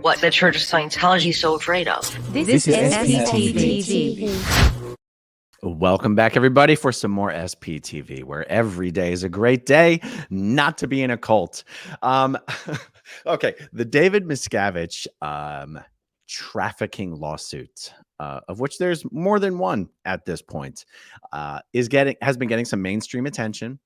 what the Church of Scientology is so afraid of. This is SPTV. Welcome back, everybody, for some more SPTV, where every day is a great day not to be in a cult. Okay, the David Miscavige trafficking lawsuit, of which there's more than one at this point, has been getting some mainstream attention.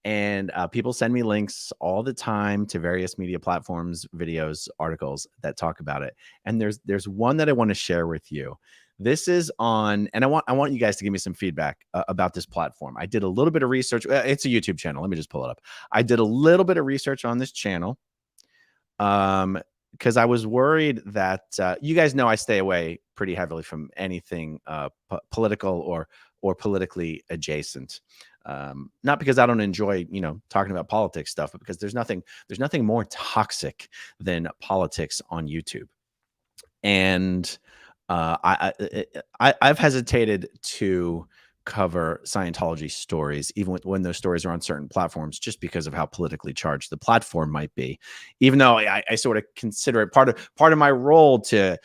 And people send me links all the time to various media platforms, videos, articles that talk about it. And there's one that I want to share with you. This is on, and I want you guys to give me some feedback about this platform. I did a little bit of research. It's a YouTube channel. Let me just pull it up. I did a little bit of research on this channel because I was worried that you guys know I stay away pretty heavily from anything political or politically adjacent. Not because I don't enjoy, talking about politics stuff, but because there's nothing more toxic than politics on YouTube. And I've hesitated to cover Scientology stories, even when those stories are on certain platforms, just because of how politically charged the platform might be. Even though I sort of consider it part of my role to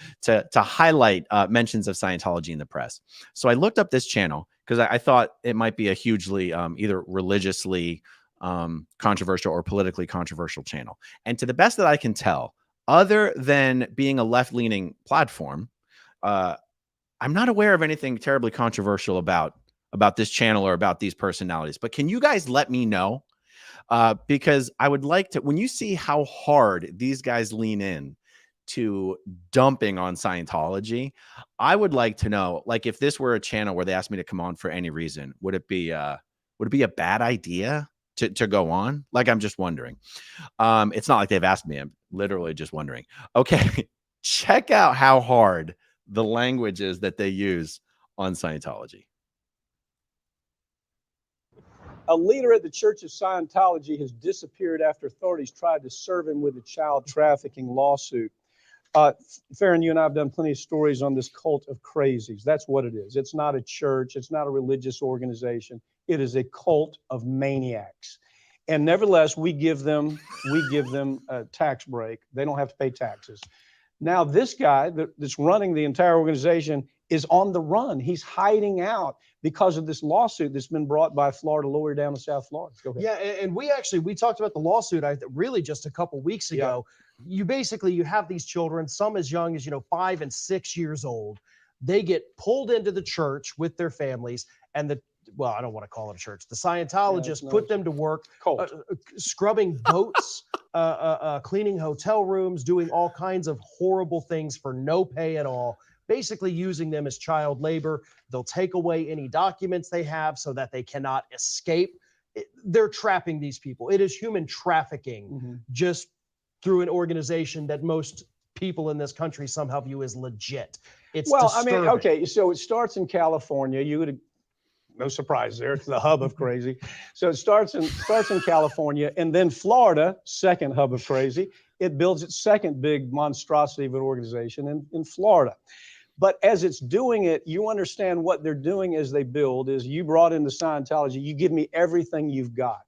highlight mentions of Scientology in the press. So I looked up this channel because I thought it might be a hugely either religiously controversial or politically controversial channel. And to the best that I can tell, other than being a left-leaning platform, I'm not aware of anything terribly controversial about this channel or about these personalities. But can you guys let me know? Because I would like to, when you see how hard these guys lean in to dumping on Scientology, I would like to know, like, if this were a channel where they asked me to come on for any reason, would it be a bad idea to go on? Like, I'm just wondering. It's not like they've asked me. I'm literally just wondering. Okay, check out how hard the language is that they use on Scientology. A leader at the Church of Scientology has disappeared after authorities tried to serve him with a child trafficking lawsuit. Farron, you and I have done plenty of stories on this cult of crazies. That's what it is. It's not a church. It's not a religious organization. It is a cult of maniacs. And nevertheless, we give them a tax break. They don't have to pay taxes. Now, this guy that's running the entire organization is on the run. He's hiding out because of this lawsuit that's been brought by a Florida lawyer down in South Florida. Go ahead. Yeah, and we talked about the lawsuit really just a couple weeks ago. Yeah. You have these children, some as young as 5 and 6 years old. They get pulled into the church with their families, and I don't want to call it a church. The Scientologists put them to work scrubbing boats, cleaning hotel rooms, doing all kinds of horrible things for no pay at all, basically using them as child labor. They'll take away any documents they have so that they cannot escape. They're trapping these people. It is human trafficking, just through an organization that most people in this country somehow view as legit. It's disturbing. I mean, okay, so it starts in California. You would, no surprise there. It's the hub of crazy. So it starts in California, and then Florida, second hub of crazy. It builds its second big monstrosity of an organization in Florida. But as it's doing it, you understand what they're doing as they build is you brought into Scientology, you give me everything you've got.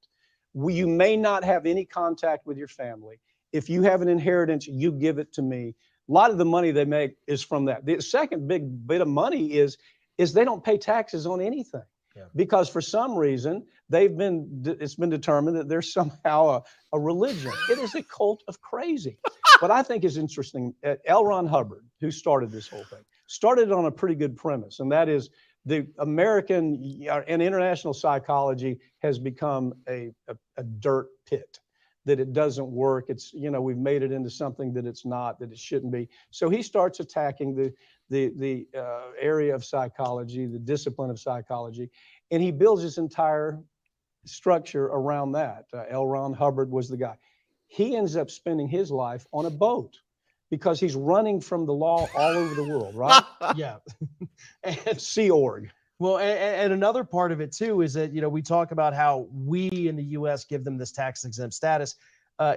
You may not have any contact with your family. If you have an inheritance, you give it to me. A lot of the money they make is from that. The second big bit of money is they don't pay taxes on anything. Yeah. Because for some reason, it's been determined that there's somehow a religion. It is a cult of crazy. What I think is interesting, L. Ron Hubbard, who started this whole thing, started on a pretty good premise, and that is the American and international psychology has become a dirt pit, that it doesn't work. It's, we've made it into something that it's not, that it shouldn't be. So he starts attacking the area of psychology, the discipline of psychology, and he builds his entire structure around that. L. Ron Hubbard was the guy. He ends up spending his life on a boat because he's running from the law all over the world, right? Yeah. And Sea Org. Well, and another part of it too is that, we talk about how we in the U.S. give them this tax exempt status.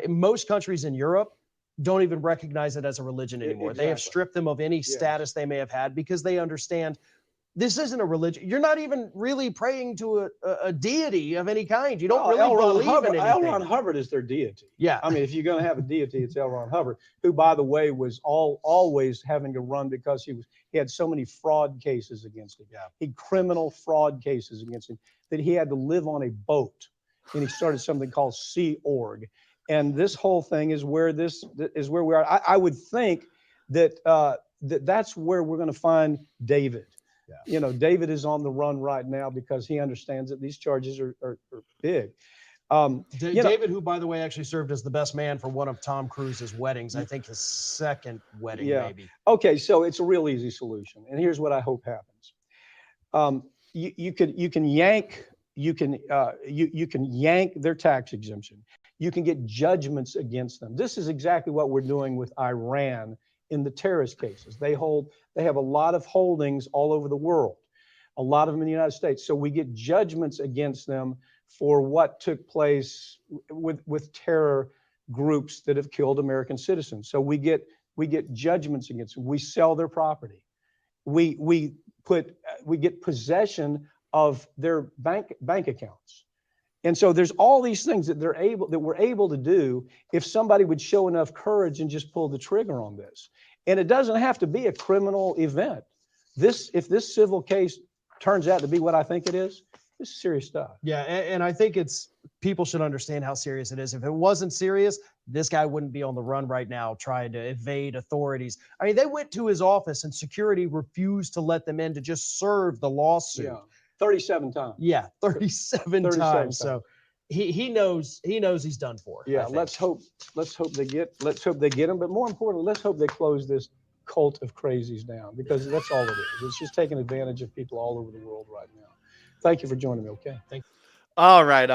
In most countries in Europe don't even recognize it as a religion anymore. Exactly. They have stripped them of any status they may have had because they understand this isn't a religion. You're not even really praying to a deity of any kind. You don't Oh, really L. Ron believe Hubbard, in L. anything. Ron Hubbard is their deity. Yeah. I mean, if you're going to have a deity, it's L. Ron Hubbard, who, by the way, was always having to run because he had so many fraud cases against him. Yeah. He had criminal fraud cases against him that he had to live on a boat, and he started something called Sea Org. And this whole thing is where we are. I would think that that's where we're going to find David. Yeah. You know, David is on the run right now because he understands that these charges are big. David, who, by the way, actually served as the best man for one of Tom Cruise's weddings. I think his second wedding, maybe. Okay, so it's a real easy solution, and here's what I hope happens. You can yank their tax exemption. You can get judgments against them. This is exactly what we're doing with Iran in the terrorist cases. They have a lot of holdings all over the world, a lot of them in the United States. So we get judgments against them for what took place with terror groups that have killed American citizens. So we get judgments against them. We sell their property. We get possession of their bank accounts. And so there's all these things that we're able to do if somebody would show enough courage and just pull the trigger on this. And it doesn't have to be a criminal event. If this civil case turns out to be what I think it is, this is serious stuff. Yeah, and I think people should understand how serious it is. If it wasn't serious, this guy wouldn't be on the run right now trying to evade authorities. I mean, they went to his office and security refused to let them in to just serve the lawsuit. Yeah. 37 times. Yeah, 37 times. So he knows he's done for. Yeah, let's hope they get him. But more importantly, let's hope they close this cult of crazies down, because that's all it is. It's just taking advantage of people all over the world right now. Thank you for joining me. Okay. Thank you. All right.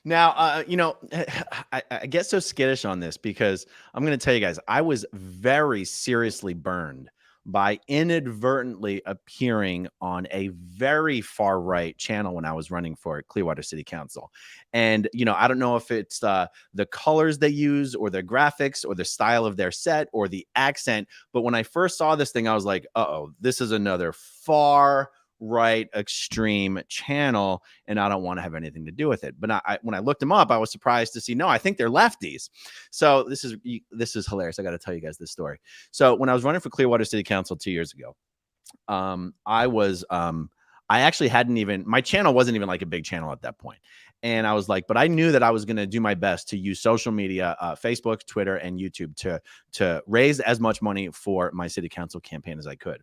Now, I get so skittish on this because I'm going to tell you guys, I was very seriously burned by inadvertently appearing on a very far right channel when I was running for Clearwater City Council. And, I don't know if it's the colors they use or the graphics or the style of their set or the accent. But when I first saw this thing, I was like, uh-oh, this is another far right extreme channel, and I don't want to have anything to do with it. But when I looked them up, I was surprised to see, no, I think they're lefties. So this is hilarious. I got to tell you guys this story. So when I was running for Clearwater City Council 2 years ago, I actually my channel wasn't even like a big channel at that point. And I was like, but I knew that I was going to do my best to use social media, Facebook, Twitter, and YouTube to raise as much money for my city council campaign as I could.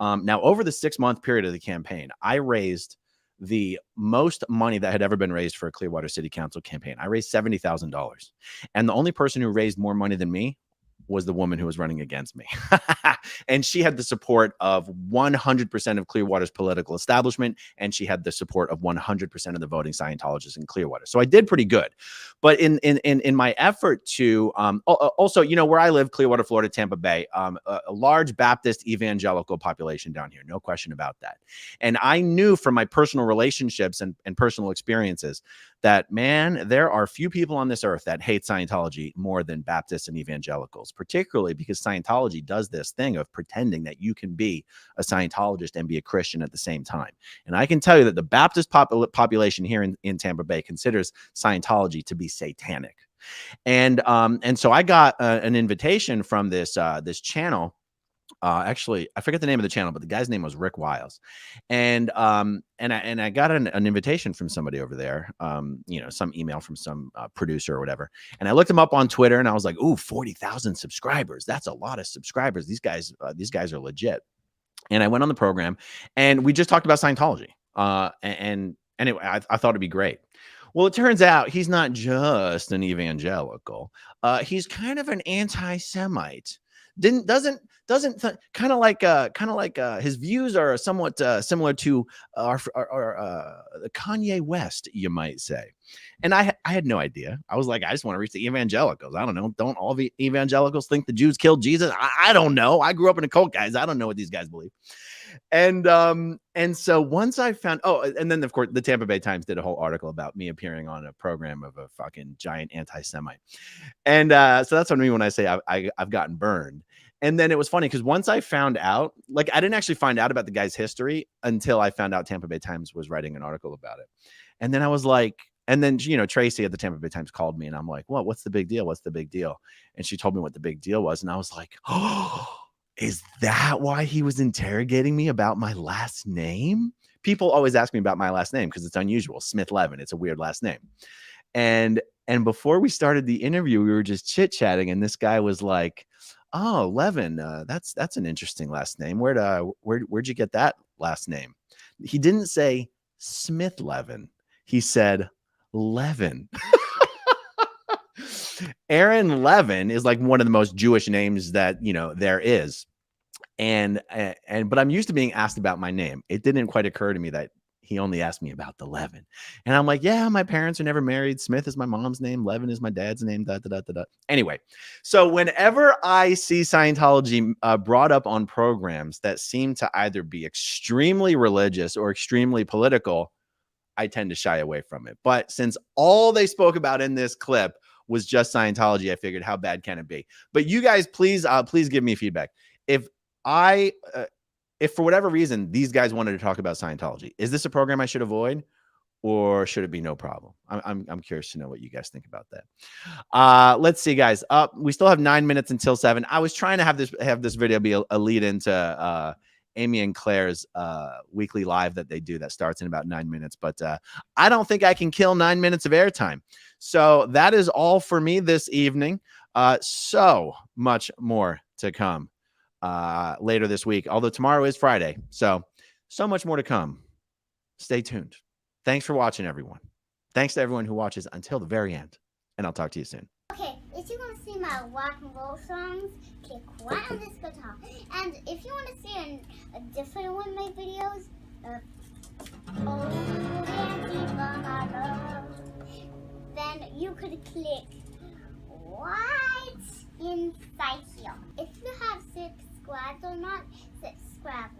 Now, over the 6-month period of the campaign, I raised the most money that had ever been raised for a Clearwater City Council campaign. I raised $70,000. And the only person who raised more money than me was the woman who was running against me. And she had the support of 100% of Clearwater's political establishment, and she had the support of 100% of the voting Scientologists in Clearwater. So I did pretty good. But in my effort to also, where I live, Clearwater, Florida, Tampa Bay, a large Baptist evangelical population down here, no question about that. And I knew from my personal relationships and personal experiences that, man, there are few people on this earth that hate Scientology more than Baptists and evangelicals, particularly because Scientology does this thing of pretending that you can be a Scientologist and be a Christian at the same time. And I can tell you that the Baptist population here in Tampa Bay considers Scientology to be satanic. And so I got an invitation from this channel. Actually, I forget the name of the channel, but the guy's name was Rick Wiles. And I got an invitation from somebody over there, some email from some producer or whatever. And I looked him up on Twitter and I was like, ooh, 40,000 subscribers. That's a lot of subscribers. These guys are legit. And I went on the program and we just talked about Scientology. And anyway, I thought it'd be great. Well, it turns out he's not just an evangelical. He's kind of an anti-Semite. Doesn't kind of like his views are somewhat similar to the Kanye West, you might say. And I had no idea. I was like, I just want to reach the evangelicals. I don't know. Don't all the evangelicals think the Jews killed Jesus? I don't know. I grew up in a cult, guys. I don't know what these guys believe. And so once I found, and then of course the Tampa Bay Times did a whole article about me appearing on a program of a fucking giant anti-Semite. And so that's what I mean when I say I've gotten burned. And then it was funny because once I found out, like I didn't actually find out about the guy's history until I found out Tampa Bay Times was writing an article about it. And then I was like, and then, you know, Tracy at the Tampa Bay Times called me and I'm like, well, what's the big deal? What's the big deal? And she told me what the big deal was. And I was like, oh, is that why he was interrogating me about my last name? People always ask me about my last name because it's unusual. Asmithlevin. It's a weird last name. And before we started the interview, we were just chit-chatting, and this guy was like, oh, Levin, that's an interesting last name. Where'd you get that last name? He didn't say Smith-Levin. He said Levin. Aaron Levin is like one of the most Jewish names that, you know, there is. But I'm used to being asked about my name. It didn't quite occur to me that he only asked me about the Levin. And I'm like, yeah, my parents are never married. Smith is my mom's name. Levin is my dad's name. Da, da, da, da, da. Anyway, so whenever I see Scientology brought up on programs that seem to either be extremely religious or extremely political, I tend to shy away from it. But since all they spoke about in this clip was just Scientology, I figured, how bad can it be? But you guys, please give me feedback. If for whatever reason these guys wanted to talk about Scientology, is this a program I should avoid, or should it be no problem? I'm curious to know what you guys think about that. Let's see, guys. We still have 9 minutes until 7. I was trying to have this video be a lead into Amy and Claire's weekly live that they do that starts in about 9 minutes, but I don't think I can kill 9 minutes of airtime. So that is all for me this evening. So much more to come later this week, although tomorrow is Friday. So much more to come. Stay tuned. Thanks for watching, everyone. Thanks to everyone who watches until the very end, and I'll talk to you soon. Okay, if you want to see my rock and roll songs, click right on this guitar. And if you want to see a different one of my videos, then you could click right inside here. If you have subscribed or not, subscribe